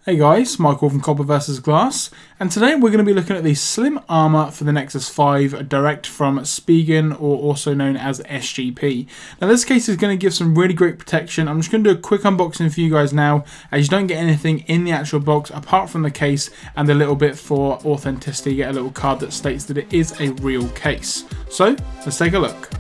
Hey guys, Michael from Copper vs Glass, and today we're going to be looking at the slim armour for the Nexus 5 direct from Spigen, or also known as SGP. Now this case is going to give some really great protection. I'm just going to do a quick unboxing for you guys now, as you don't get anything in the actual box apart from the case and a little bit for authenticity. You get a little card that states that it is a real case. So let's take a look.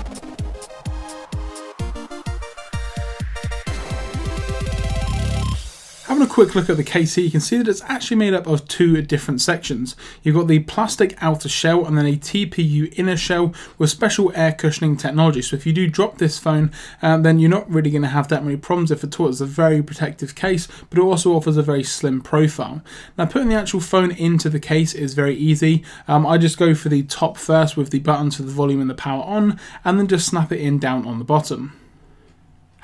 Having a quick look at the case here, you can see that it's actually made up of two different sections. You've got the plastic outer shell and then a TPU inner shell with special air cushioning technology. So if you do drop this phone, then you're not really going to have that many problems, if at all. It's a very protective case, but it also offers a very slim profile. Now putting the actual phone into the case is very easy. I just go for the top first with the buttons for the volume and the power on, and then just snap it in down on the bottom.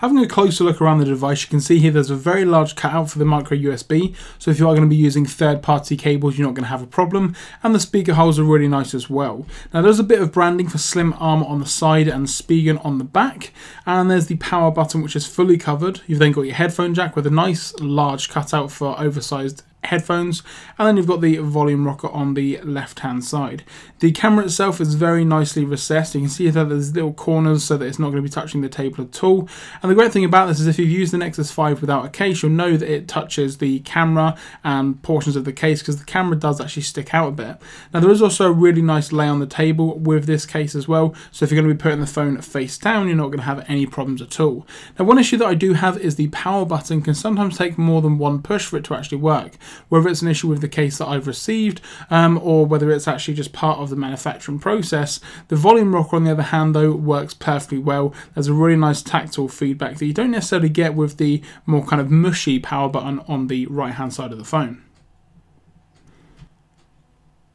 Having a closer look around the device, you can see here there's a very large cutout for the micro USB, so if you are going to be using third-party cables, you're not going to have a problem, and the speaker holes are really nice as well. Now there's a bit of branding for slim armour on the side and Spigen on the back, and there's the power button which is fully covered. You've then got your headphone jack with a nice large cutout for oversized headphones, and then you've got the volume rocker on the left hand side. The camera itself is very nicely recessed. You can see that there's little corners so that it's not going to be touching the table at all, and the great thing about this is if you've used the Nexus 5 without a case, you'll know that it touches the camera and portions of the case, because the camera does actually stick out a bit. Now there is also a really nice lay on the table with this case as well, so if you're going to be putting the phone face down, you're not going to have any problems at all. Now one issue that I do have is the power button can sometimes take more than one push for it to actually work. Whether it's an issue with the case that I've received, or whether it's actually just part of the manufacturing process. The volume rocker on the other hand though works perfectly well. There's a really nice tactile feedback that you don't necessarily get with the more kind of mushy power button on the right hand side of the phone.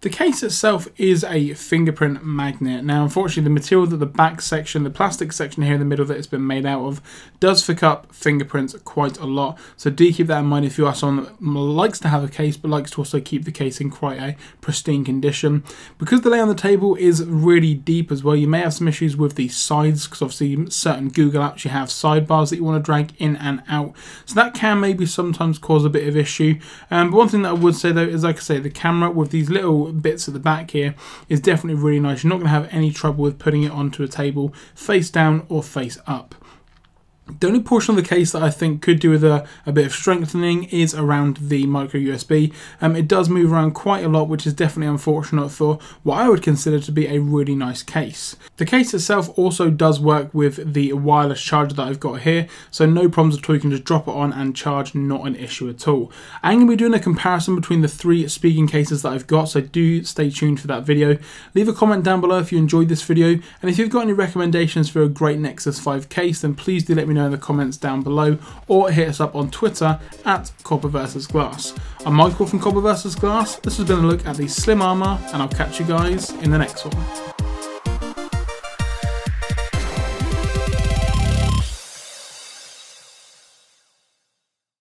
The case itself is a fingerprint magnet. Now unfortunately the material that the back section, the plastic section here in the middle that it's been made out of, does pick up fingerprints quite a lot. So do keep that in mind if you are someone that likes to have a case but likes to also keep the case in quite a pristine condition. Because the lay on the table is really deep as well, you may have some issues with the sides, because obviously certain Google apps you have sidebars that you want to drag in and out. So that can maybe sometimes cause a bit of issue. But one thing that I would say though is, like I say, the camera with these little bits at the back here is definitely really nice. You're not going to have any trouble with putting it onto a table face down or face up. The only portion of the case that I think could do with a bit of strengthening is around the micro USB. It does move around quite a lot, which is definitely unfortunate for what I would consider to be a really nice case. The case itself also does work with the wireless charger that I've got here, so no problems at all. You can just drop it on and charge, not an issue at all. I'm going to be doing a comparison between the three Spigen cases that I've got, so do stay tuned for that video. Leave a comment down below if you enjoyed this video, and if you've got any recommendations for a great Nexus 5 case, then please do let me know in the comments down below, or hit us up on Twitter at Copper vs Glass. I'm Michael from Copper vs Glass. This has been a look at the slim armour, and I'll catch you guys in the next one.